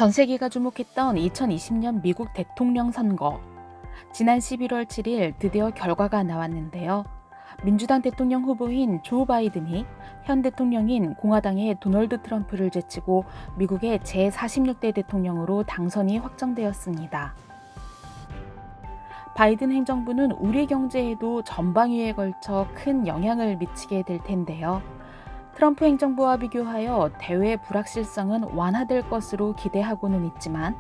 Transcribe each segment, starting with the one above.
전 세계가 주목했던 2020년 미국 대통령 선거. 지난 11월 7일 드디어 결과가 나왔는데요. 민주당 대통령 후보인 조 바이든이 현 대통령인 공화당의 도널드 트럼프를 제치고 미국의 제46대 대통령으로 당선이 확정되었습니다. 바이든 행정부는 우리 경제에도 전방위에 걸쳐 큰 영향을 미치게 될 텐데요. 트럼프 행정부와 비교하여 대외 불확실성은 완화될 것으로 기대하고는 있지만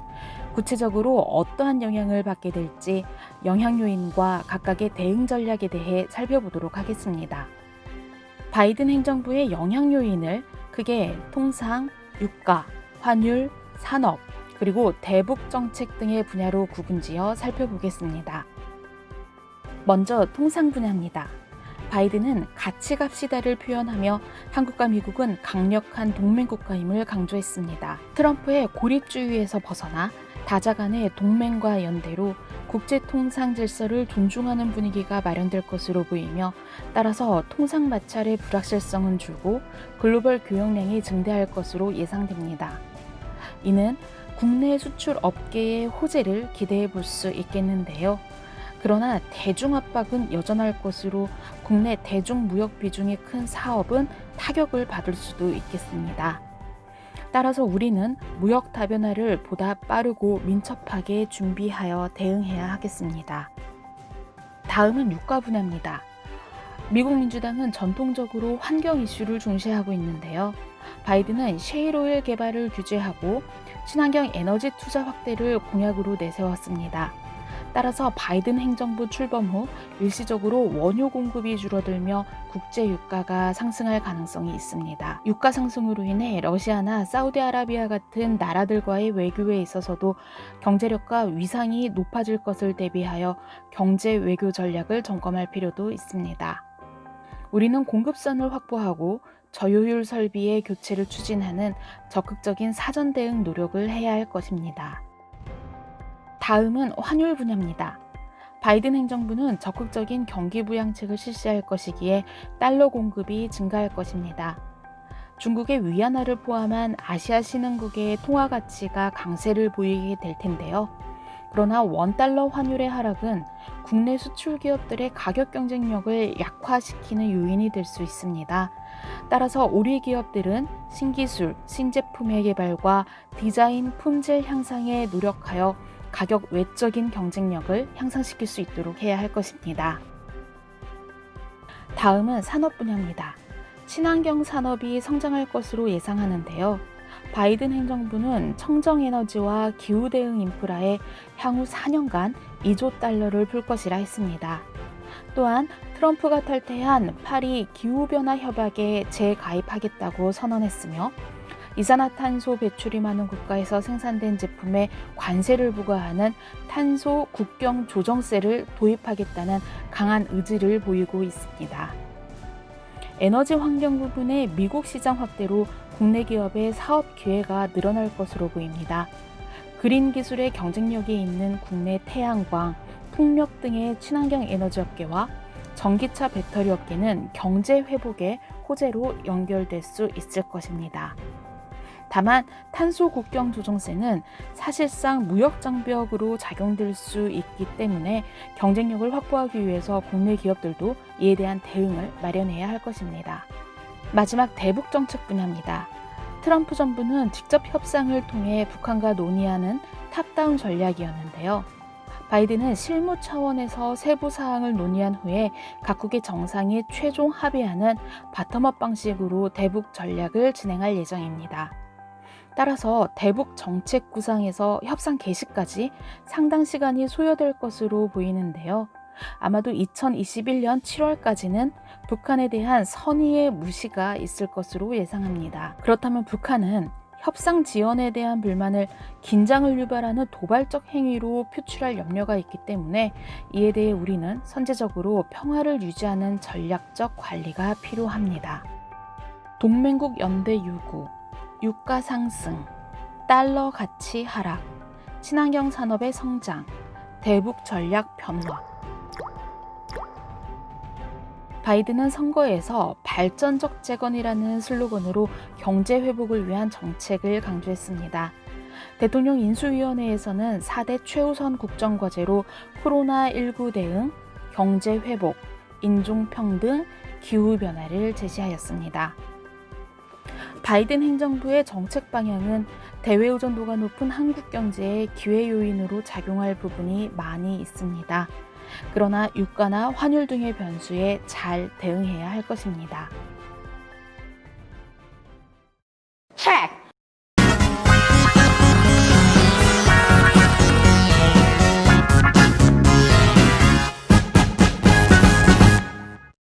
구체적으로 어떠한 영향을 받게 될지 영향 요인과 각각의 대응 전략에 대해 살펴보도록 하겠습니다. 바이든 행정부의 영향 요인을 크게 통상, 유가, 환율, 산업, 그리고 대북 정책 등의 분야로 구분지어 살펴보겠습니다. 먼저 통상 분야입니다. 바이든은 같이 갑시다를 표현하며 한국과 미국은 강력한 동맹국가임을 강조했습니다. 트럼프의 고립주의에서 벗어나 다자 간의 동맹과 연대로 국제통상 질서를 존중하는 분위기가 마련될 것으로 보이며 따라서 통상 마찰의 불확실성은 줄고 글로벌 교역량이 증대할 것으로 예상됩니다. 이는 국내 수출 업계의 호재를 기대해 볼 수 있겠는데요. 그러나 대중 압박은 여전할 것으로 국내 대중 무역 비중이 큰 사업은 타격을 받을 수도 있겠습니다. 따라서 우리는 무역 다변화를 보다 빠르고 민첩하게 준비하여 대응해야 하겠습니다. 다음은 유가 분야입니다. 미국 민주당은 전통적으로 환경 이슈를 중시하고 있는데요. 바이든은 셰일오일 개발을 규제하고 친환경 에너지 투자 확대를 공약으로 내세웠습니다. 따라서 바이든 행정부 출범 후 일시적으로 원유 공급이 줄어들며 국제 유가가 상승할 가능성이 있습니다. 유가 상승으로 인해 러시아나 사우디아라비아 같은 나라들과의 외교에 있어서도 경제력과 위상이 높아질 것을 대비하여 경제 외교 전략을 점검할 필요도 있습니다. 우리는 공급선을 확보하고 저효율 설비의 교체를 추진하는 적극적인 사전 대응 노력을 해야 할 것입니다. 다음은 환율 분야입니다. 바이든 행정부는 적극적인 경기 부양책을 실시할 것이기에 달러 공급이 증가할 것입니다. 중국의 위안화를 포함한 아시아 신흥국의 통화 가치가 강세를 보이게 될 텐데요. 그러나 원달러 환율의 하락은 국내 수출 기업들의 가격 경쟁력을 약화시키는 요인이 될 수 있습니다. 따라서 우리 기업들은 신기술, 신제품의 개발과 디자인, 품질 향상에 노력하여 가격 외적인 경쟁력을 향상시킬 수 있도록 해야 할 것입니다. 다음은 산업 분야입니다. 친환경 산업이 성장할 것으로 예상하는데요. 바이든 행정부는 청정에너지와 기후대응 인프라에 향후 4년간 2조 달러를 풀 것이라 했습니다. 또한 트럼프가 탈퇴한 파리 기후변화 협약에 재가입하겠다고 선언했으며 이산화탄소 배출이 많은 국가에서 생산된 제품에 관세를 부과하는 탄소 국경 조정세를 도입하겠다는 강한 의지를 보이고 있습니다. 에너지 환경 부분의 미국 시장 확대로 국내 기업의 사업 기회가 늘어날 것으로 보입니다. 그린 기술의 경쟁력이 있는 국내 태양광, 풍력 등의 친환경 에너지 업계와 전기차 배터리 업계는 경제 회복의 호재로 연결될 수 있을 것입니다. 다만 탄소 국경 조정세는 사실상 무역 장벽으로 작용될 수 있기 때문에 경쟁력을 확보하기 위해서 국내 기업들도 이에 대한 대응을 마련해야 할 것입니다. 마지막 대북 정책 분야입니다. 트럼프 정부는 직접 협상을 통해 북한과 논의하는 탑다운 전략이었는데요. 바이든은 실무 차원에서 세부 사항을 논의한 후에 각국의 정상이 최종 합의하는 바텀업 방식으로 대북 전략을 진행할 예정입니다. 따라서 대북 정책 구상에서 협상 개시까지 상당 시간이 소요될 것으로 보이는데요. 아마도 2021년 7월까지는 북한에 대한 선의의 무시가 있을 것으로 예상합니다. 그렇다면 북한은 협상 지연에 대한 불만을 긴장을 유발하는 도발적 행위로 표출할 염려가 있기 때문에 이에 대해 우리는 선제적으로 평화를 유지하는 전략적 관리가 필요합니다. 동맹국 연대 요구, 유가 상승, 달러 가치 하락, 친환경 산업의 성장, 대북 전략 변화. 바이든은 선거에서 발전적 재건이라는 슬로건으로 경제 회복을 위한 정책을 강조했습니다. 대통령 인수위원회에서는 4대 최우선 국정과제로 코로나19 대응, 경제 회복, 인종평등, 기후변화를 제시하였습니다. 바이든 행정부의 정책 방향은 대외 의존도가 높은 한국 경제의 기회 요인으로 작용할 부분이 많이 있습니다. 그러나 유가나 환율 등의 변수에 잘 대응해야 할 것입니다.